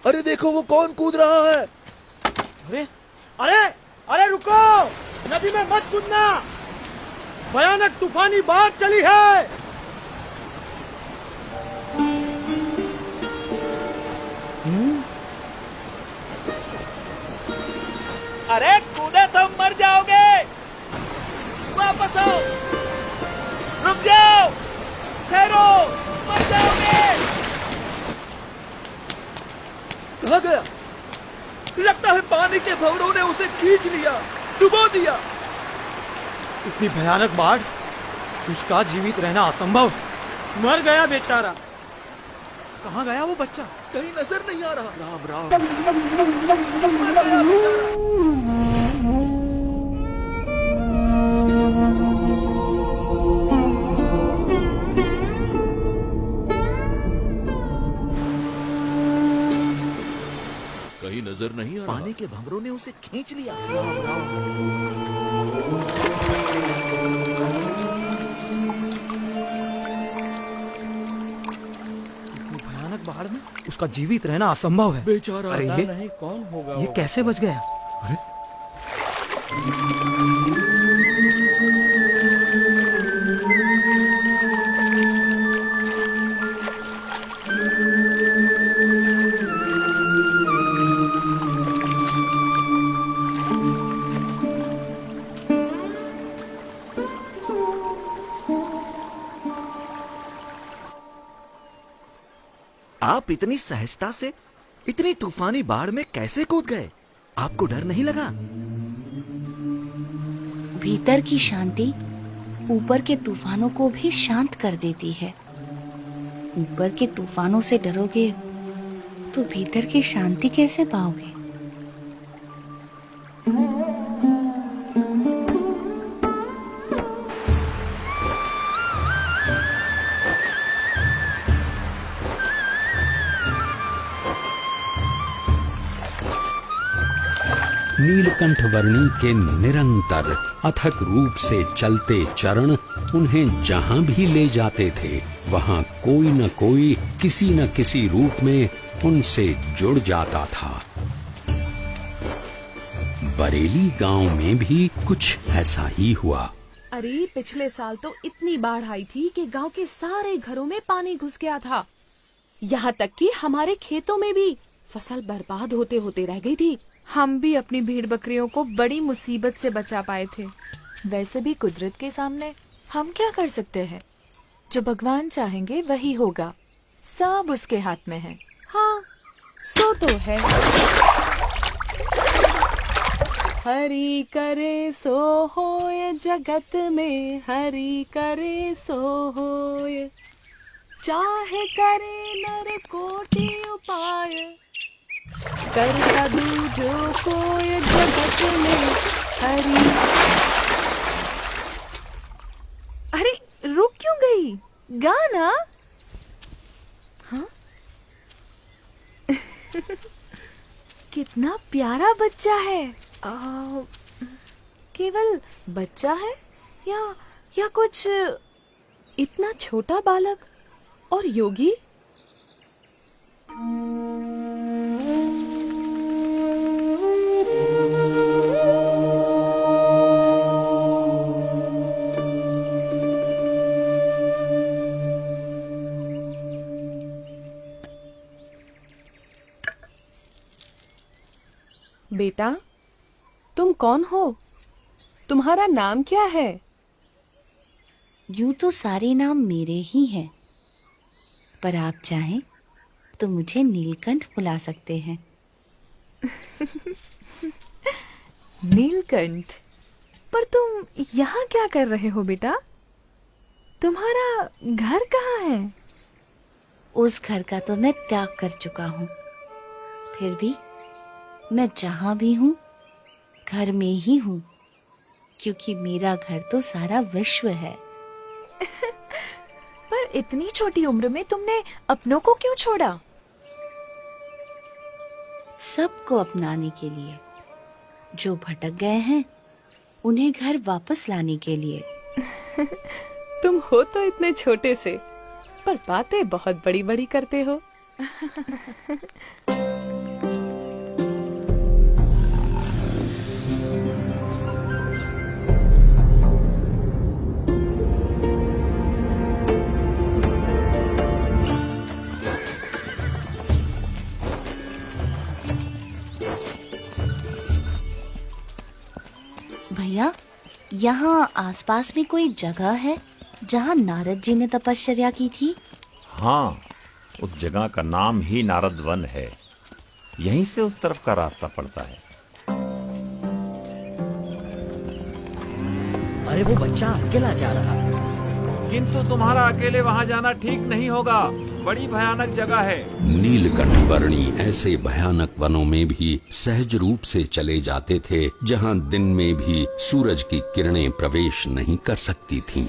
अरे देखो वो कौन कूद रहा है। अरे अरे अरे रुको, नदी में मत कूदना, भयानक तूफानी बाढ़ चली है। अरे कूदे तो मर जाओगे, वापस आओ, रुक जाओ, ठहरो, मर जाओगे। कहाँ गया? लगता है पानी के भंवरों ने उसे खींच लिया, डुबो दिया। इतनी भयानक बाढ़, उसका जीवित रहना असंभव। मर गया बेचारा। कहाँ गया वो बच्चा? कहीं नजर नहीं आ रहा। राम राम। मर गया बेचारा। कहीं नजर नहीं आ रहा। पानी के भंवरों ने उसे खींच लिया। राम राम। इतनी भयानक बाढ़ में उसका जीवित रहना असंभव है। बेचारा। अरे पता ये नहीं कौन होगा ये वो। कैसे बच गया? अरे आप इतनी सहजता से इतनी तूफानी बाढ़ में कैसे कूद गए? आपको डर नहीं लगा? भीतर की शांति ऊपर के तूफानों को भी शांत कर देती है। ऊपर के तूफानों से डरोगे तो भीतर की शांति कैसे पाओगे? नीलकंठ वर्णी के निरंतर अथक रूप से चलते चरण उन्हें जहां भी ले जाते थे, वहां कोई न कोई किसी न किसी रूप में उनसे जुड़ जाता था। बरेली गांव में भी कुछ ऐसा ही हुआ। अरे पिछले साल तो इतनी बाढ़ आई थी कि गांव के सारे घरों में पानी घुस गया था। यहाँ तक कि हमारे खेतों में भी फसल बर्बाद होते होते रह गई थी। हम भी अपनी भेड़ बकरियों को बड़ी मुसीबत से बचा पाए थे। वैसे भी कुदरत के सामने हम क्या कर सकते हैं? जो भगवान चाहेंगे वही होगा, सब उसके हाथ में है। हाँ, सो तो है। हरि करे सो होय, जगत में हरि करे सो होय, चाहे करे नर कोटि उपाय, कर कदू जो कोय जगत में हरि। अरे रुक क्यों गई? गाना। हाँ? कितना प्यारा बच्चा है। केवल बच्चा है या कुछ इतना छोटा बालक और योगी? बेटा, तुम कौन हो? तुम्हारा नाम क्या है? यूं तो सारे नाम मेरे ही हैं, पर आप चाहें तो मुझे नीलकंठ बुला सकते हैं। नीलकंठ? पर तुम यहाँ क्या कर रहे हो बेटा? तुम्हारा घर कहाँ है? उस घर का तो मैं त्याग कर चुका हूँ, फिर भी मैं जहाँ भी हूँ घर में ही हूँ, क्योंकि मेरा घर तो सारा विश्व है। पर इतनी छोटी उम्र में तुमने अपनों को क्यों छोड़ा? सबको अपनाने के लिए, जो भटक गए हैं उन्हें घर वापस लाने के लिए। तुम हो तो इतने छोटे से, पर बातें बहुत बड़ी बड़ी करते हो। भैया, यहाँ आसपास में कोई जगह है जहाँ नारद जी ने तपश्चर्या की थी? हाँ, उस जगह का नाम ही नारद वन है। यहीं से उस तरफ का रास्ता पड़ता है। अरे वो बच्चा अकेला जा रहा है। किंतु तुम्हारा अकेले वहां जाना ठीक नहीं होगा, बड़ी भयानक जगह है। नीलकंठ वर्णी ऐसे भयानक वनों में भी सहज रूप से चले जाते थे जहां दिन में भी सूरज की किरणें प्रवेश नहीं कर सकती थीं।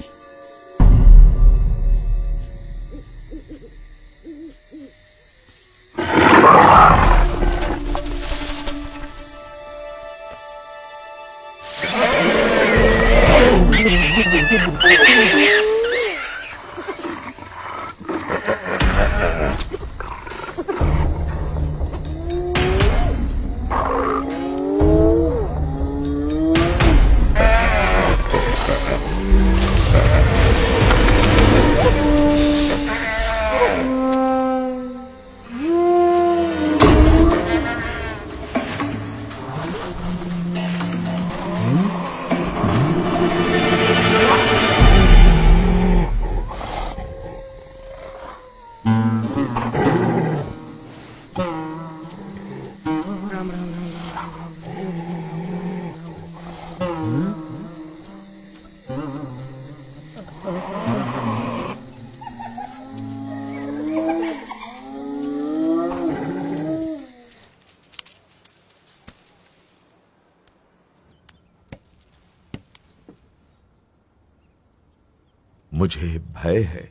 मुझे भय है,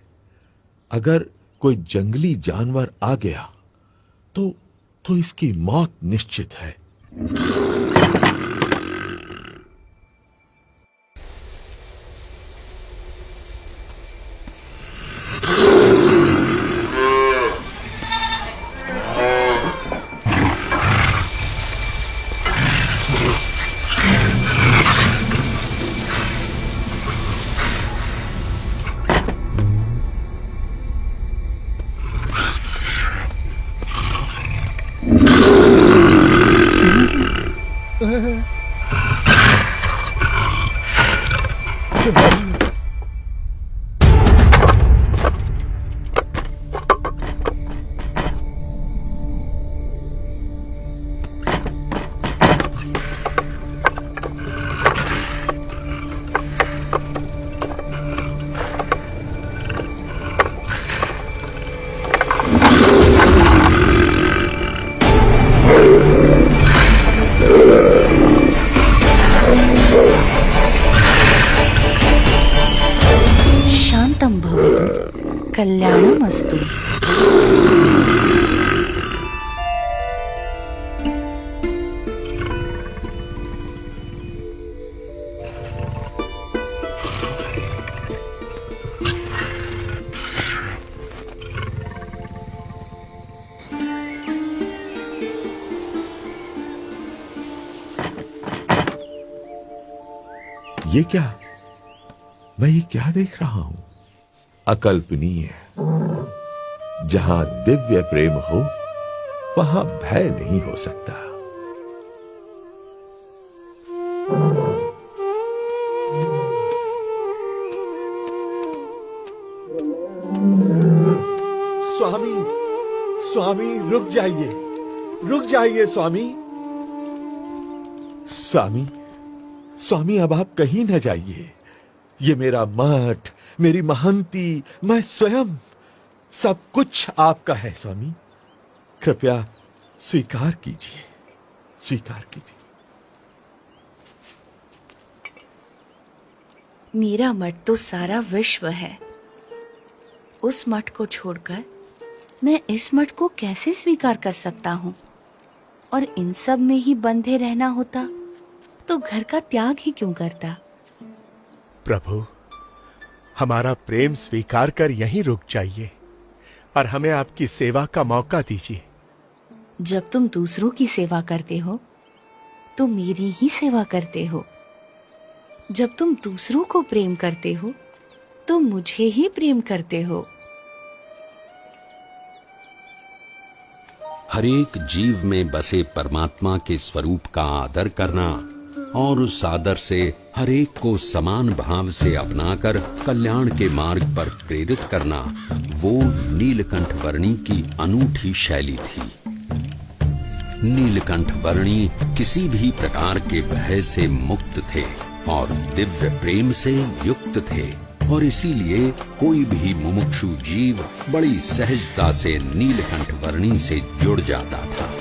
अगर कोई जंगली जानवर आ गया तो इसकी मौत निश्चित है। शांतं भवतु, कल्याणमस्तु। ये क्या? मैं ये क्या देख रहा हूं? अकल्पनीय। जहां दिव्य प्रेम हो वहां भय नहीं हो सकता। स्वामी, स्वामी रुक जाइए, रुक जाइए स्वामी। स्वामी, स्वामी अब आप कहीं न जाइए। ये मेरा मठ, मेरी महंती, मैं स्वयं, सब कुछ आपका है स्वामी। कृपया स्वीकार कीजिए, स्वीकार कीजिए। मेरा मठ तो सारा विश्व है। उस मठ को छोड़कर मैं इस मठ को कैसे स्वीकार कर सकता हूँ? और इन सब में ही बंधे रहना होता तो घर का त्याग ही क्यों करता? प्रभु, हमारा प्रेम स्वीकार कर यहीं रुक जाइए और हमें आपकी सेवा का मौका दीजिए। जब तुम दूसरों की सेवा करते हो तो मेरी ही सेवा करते हो। जब तुम दूसरों को प्रेम करते हो तो मुझे ही प्रेम करते हो। हरेक जीव में बसे परमात्मा के स्वरूप का आदर करना और उस आदर से हरेक को समान भाव से अपनाकर कल्याण के मार्ग पर प्रेरित करना वो नीलकंठ वर्णी की अनूठी शैली थी। नीलकंठ वर्णी किसी भी प्रकार के भय से मुक्त थे और दिव्य प्रेम से युक्त थे, और इसीलिए कोई भी मुमुक्षु जीव बड़ी सहजता से नीलकंठ वर्णी से जुड़ जाता था।